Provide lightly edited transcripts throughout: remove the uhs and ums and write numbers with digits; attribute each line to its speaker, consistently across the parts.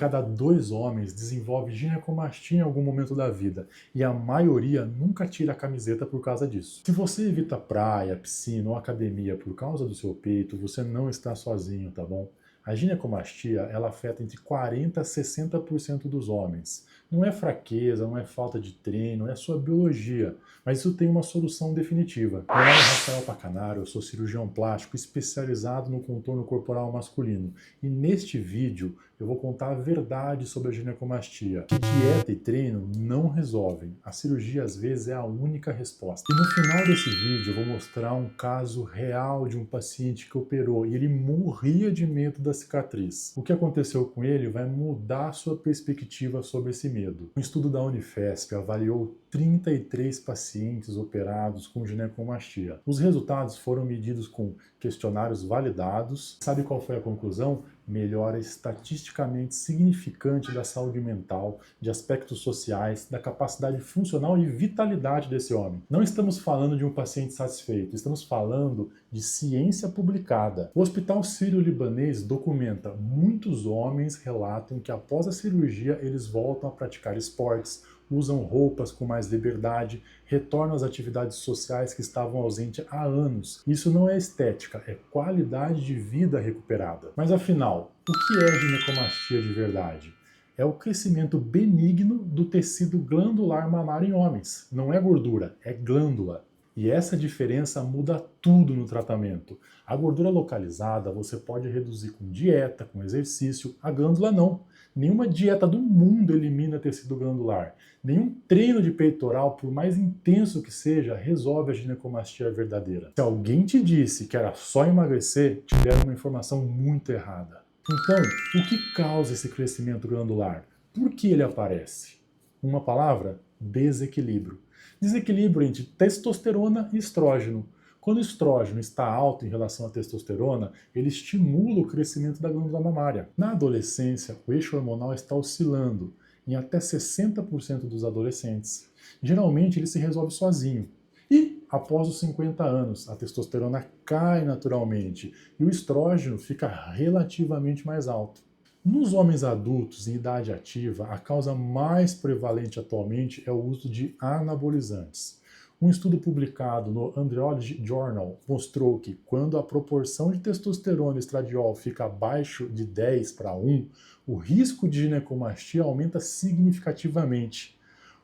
Speaker 1: Cada 2 homens desenvolve ginecomastia em algum momento da vida e a maioria nunca tira a camiseta por causa disso. Se você evita praia, piscina ou academia por causa do seu peito, você não está sozinho, tá bom? A ginecomastia, ela afeta entre 40% a 60% dos homens. Não é fraqueza, não é falta de treino, é sua biologia. Mas isso tem uma solução definitiva. Meu nome é Rafael Pacanaro, eu sou cirurgião plástico especializado no contorno corporal masculino. E neste vídeo eu vou contar a verdade sobre a ginecomastia. Que dieta e treino não resolvem. A cirurgia às vezes é a única resposta. E no final desse vídeo eu vou mostrar um caso real de um paciente que operou e ele morria de medo da cicatriz. O que aconteceu com ele vai mudar a sua perspectiva sobre esse medo. Um estudo da Unifesp avaliou 33 pacientes operados com ginecomastia. Os resultados foram medidos com questionários validados. Sabe qual foi a conclusão? Melhora estatisticamente significante da saúde mental, de aspectos sociais, da capacidade funcional e vitalidade desse homem. Não estamos falando de um paciente satisfeito, estamos falando de ciência publicada. O Hospital Sírio-Libanês documenta: muitos homens relatam que após a cirurgia eles voltam a praticar esportes, usam roupas com mais liberdade, retornam às atividades sociais que estavam ausentes há anos. Isso não é estética, é qualidade de vida recuperada. Mas afinal, o que é ginecomastia de verdade? É o crescimento benigno do tecido glandular mamário em homens. Não é gordura, é glândula. E essa diferença muda tudo no tratamento. A gordura localizada você pode reduzir com dieta, com exercício, a glândula não. Nenhuma dieta do mundo elimina tecido glandular. Nenhum treino de peitoral, por mais intenso que seja, resolve a ginecomastia verdadeira. Se alguém te disse que era só emagrecer, te deram uma informação muito errada. Então, o que causa esse crescimento glandular? Por que ele aparece? Uma palavra: desequilíbrio. Desequilíbrio entre testosterona e estrógeno. Quando o estrógeno está alto em relação à testosterona, ele estimula o crescimento da glândula mamária. Na adolescência, o eixo hormonal está oscilando em até 60% dos adolescentes. Geralmente ele se resolve sozinho. E após os 50 anos, a testosterona cai naturalmente e o estrógeno fica relativamente mais alto. Nos homens adultos em idade ativa, a causa mais prevalente atualmente é o uso de anabolizantes. Um estudo publicado no Andrology Journal mostrou que quando a proporção de testosterona e estradiol fica abaixo de 10 para 1, o risco de ginecomastia aumenta significativamente.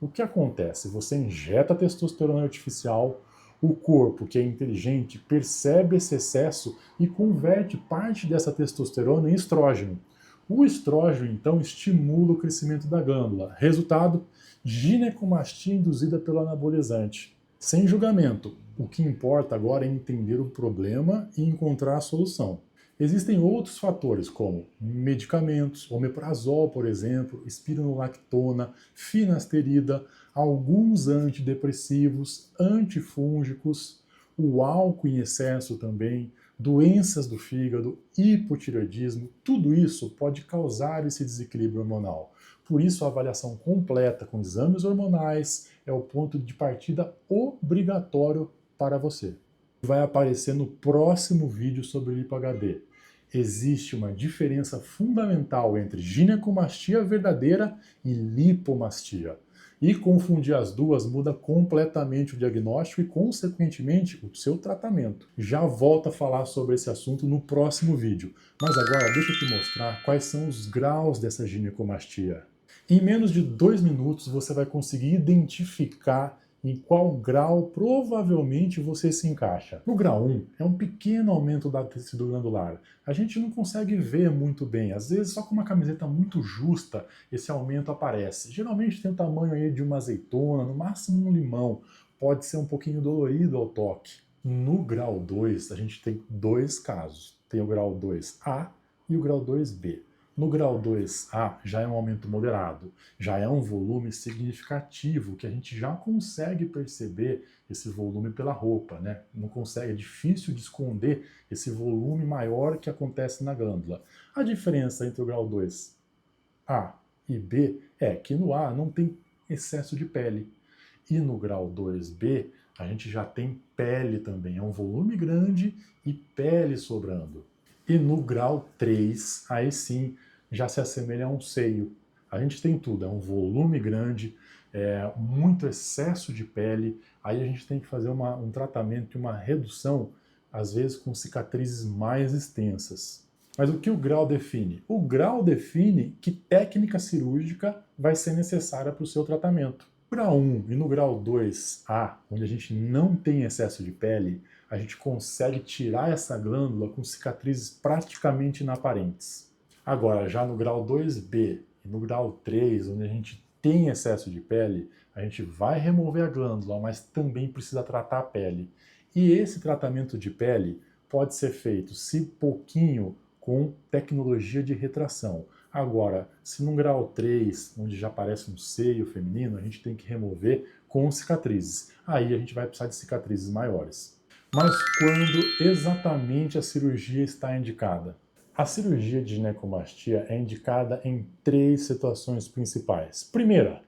Speaker 1: O que acontece? Você injeta testosterona artificial, o corpo, que é inteligente, percebe esse excesso e converte parte dessa testosterona em estrógeno. O estrógeno, então, estimula o crescimento da glândula. Resultado: ginecomastia induzida pelo anabolizante. Sem julgamento. O que importa agora é entender o problema e encontrar a solução. Existem outros fatores, como medicamentos, omeprazol, por exemplo, espironolactona, finasterida, alguns antidepressivos, antifúngicos, o álcool em excesso também, doenças do fígado, hipotireoidismo, tudo isso pode causar esse desequilíbrio hormonal. Por isso, a avaliação completa com exames hormonais é o ponto de partida obrigatório para você. Vai aparecer no próximo vídeo sobre lipo-HD. Existe uma diferença fundamental entre ginecomastia verdadeira e lipomastia. E confundir as duas muda completamente o diagnóstico e, consequentemente, o seu tratamento. Já volto a falar sobre esse assunto no próximo vídeo. Mas agora deixa eu te mostrar quais são os graus dessa ginecomastia. Em menos de 2 minutos você vai conseguir identificar em qual grau provavelmente você se encaixa. No grau 1, é um pequeno aumento do tecido glandular. A gente não consegue ver muito bem, às vezes só com uma camiseta muito justa esse aumento aparece. Geralmente tem o tamanho aí de uma azeitona, no máximo um limão. Pode ser um pouquinho dolorido ao toque. No grau 2, a gente tem 2 casos. Tem o grau 2A e o grau 2B. No grau 2A já é um aumento moderado, já é um volume significativo, que a gente já consegue perceber esse volume pela roupa, né? Não consegue, é difícil de esconder esse volume maior que acontece na glândula. A diferença entre o grau 2A e B é que no A não tem excesso de pele. E no grau 2B a gente já tem pele também, é um volume grande e pele sobrando. E no grau 3, aí sim, já se assemelha a um seio. A gente tem tudo, é um volume grande, muito excesso de pele, aí a gente tem que fazer um tratamento e uma redução, às vezes com cicatrizes mais extensas. Mas o que o grau define? O grau define que técnica cirúrgica vai ser necessária para o seu tratamento. No grau 1 e no grau 2A, onde a gente não tem excesso de pele, a gente consegue tirar essa glândula com cicatrizes praticamente inaparentes. Agora, já no grau 2B e no grau 3, onde a gente tem excesso de pele, a gente vai remover a glândula, mas também precisa tratar a pele. E esse tratamento de pele pode ser feito, se pouquinho, com tecnologia de retração. Agora, se no grau 3, onde já aparece um seio feminino, a gente tem que remover com cicatrizes. Aí a gente vai precisar de cicatrizes maiores. Mas quando exatamente a cirurgia está indicada? A cirurgia de ginecomastia é indicada em 3 situações principais. Primeira,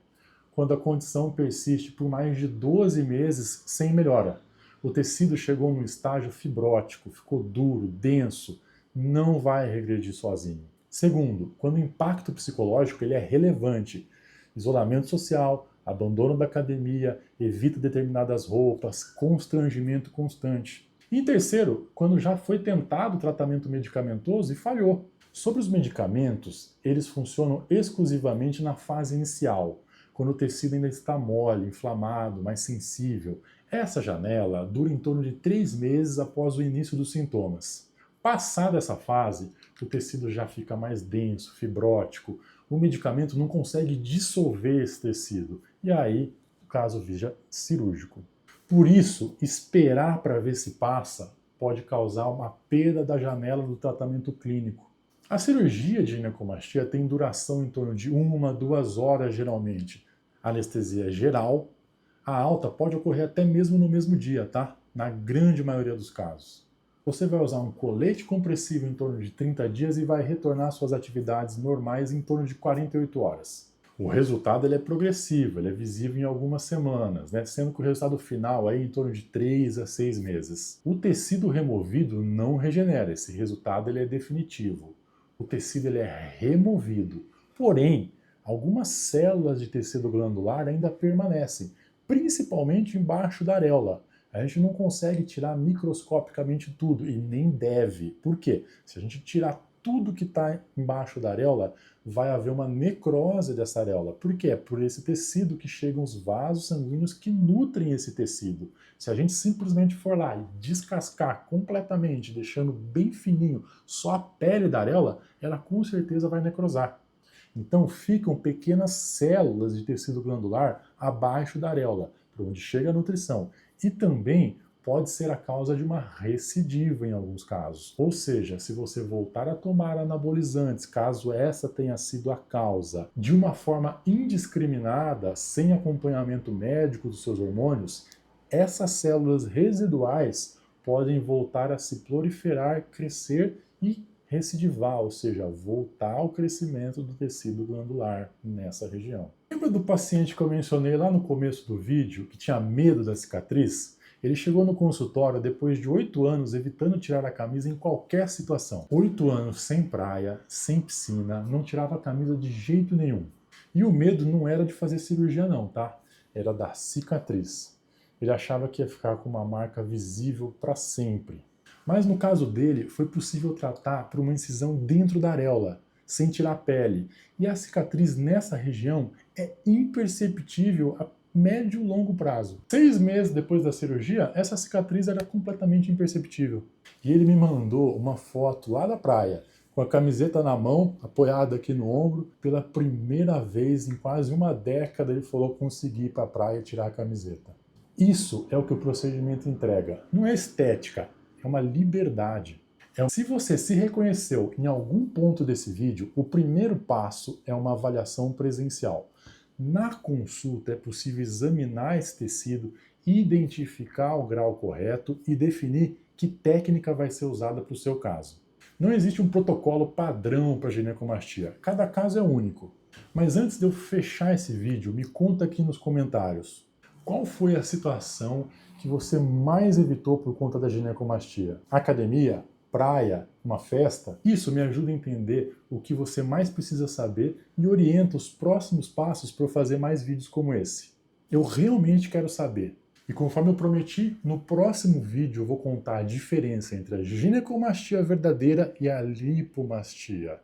Speaker 1: quando a condição persiste por mais de 12 meses sem melhora. O tecido chegou num estágio fibrótico, ficou duro, denso, não vai regredir sozinho. Segundo, quando o impacto psicológico ele é relevante. Isolamento social, abandono da academia, evita determinadas roupas, constrangimento constante. E em terceiro, quando já foi tentado o tratamento medicamentoso e falhou. Sobre os medicamentos, eles funcionam exclusivamente na fase inicial, quando o tecido ainda está mole, inflamado, mais sensível. Essa janela dura em torno de 3 meses após o início dos sintomas. Passada essa fase, o tecido já fica mais denso, fibrótico, o medicamento não consegue dissolver esse tecido, e aí o caso vira cirúrgico. Por isso, esperar para ver se passa pode causar uma perda da janela do tratamento clínico. A cirurgia de ginecomastia tem duração em torno de 1 a 2 horas geralmente. Anestesia geral. A alta pode ocorrer até mesmo no mesmo dia, tá? Na grande maioria dos casos. Você vai usar um colete compressivo em torno de 30 dias e vai retornar às suas atividades normais em torno de 48 horas. O resultado ele é progressivo, ele é visível em algumas semanas, né? Sendo que o resultado final é em torno de 3 a 6 meses. O tecido removido não regenera, esse resultado ele é definitivo. O tecido ele é removido, porém, algumas células de tecido glandular ainda permanecem, principalmente embaixo da areola. A gente não consegue tirar microscopicamente tudo e nem deve. Por quê? Se a gente tirar tudo que está embaixo da areola, vai haver uma necrose dessa areola. Por quê? Por esse tecido que chegam os vasos sanguíneos que nutrem esse tecido. Se a gente simplesmente for lá e descascar completamente, deixando bem fininho só a pele da areola, ela com certeza vai necrosar. Então ficam pequenas células de tecido glandular abaixo da areola, por onde chega a nutrição. E também pode ser a causa de uma recidiva em alguns casos. Ou seja, se você voltar a tomar anabolizantes, caso essa tenha sido a causa, de uma forma indiscriminada, sem acompanhamento médico dos seus hormônios, essas células residuais podem voltar a se proliferar, crescer e recidivar, ou seja, voltar ao crescimento do tecido glandular nessa região. Lembra do paciente que eu mencionei lá no começo do vídeo, que tinha medo da cicatriz? Ele chegou no consultório depois de 8 anos evitando tirar a camisa em qualquer situação. 8 anos sem praia, sem piscina, não tirava a camisa de jeito nenhum. E o medo não era de fazer cirurgia não, tá? Era da cicatriz. Ele achava que ia ficar com uma marca visível para sempre. Mas no caso dele, foi possível tratar por uma incisão dentro da areola, sem tirar a pele. E a cicatriz nessa região é imperceptível a médio e longo prazo. 6 meses depois da cirurgia, essa cicatriz era completamente imperceptível. E ele me mandou uma foto lá da praia, com a camiseta na mão, apoiada aqui no ombro. Pela primeira vez em quase uma década, ele falou conseguir ir para a praia e tirar a camiseta. Isso é o que o procedimento entrega. Não é estética, é uma liberdade. Se você se reconheceu em algum ponto desse vídeo, o primeiro passo é uma avaliação presencial. Na consulta é possível examinar esse tecido, identificar o grau correto e definir que técnica vai ser usada para o seu caso. Não existe um protocolo padrão para ginecomastia, cada caso é único. Mas antes de eu fechar esse vídeo, me conta aqui nos comentários, qual foi a situação que você mais evitou por conta da ginecomastia? Academia? praia, uma festa, isso me ajuda a entender o que você mais precisa saber e orienta os próximos passos para eu fazer mais vídeos como esse. Eu realmente quero saber. E conforme eu prometi, no próximo vídeo eu vou contar a diferença entre a ginecomastia verdadeira e a lipomastia.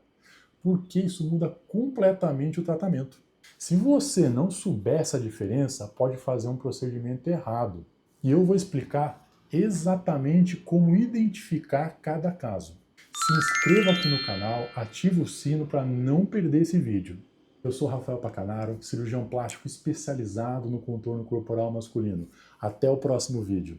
Speaker 1: Porque isso muda completamente o tratamento. Se você não souber essa diferença, pode fazer um procedimento errado. E eu vou explicar exatamente como identificar cada caso. Se inscreva aqui no canal, ative o sino para não perder esse vídeo. Eu sou Rafael Pacanaro, cirurgião plástico especializado no contorno corporal masculino. Até o próximo vídeo.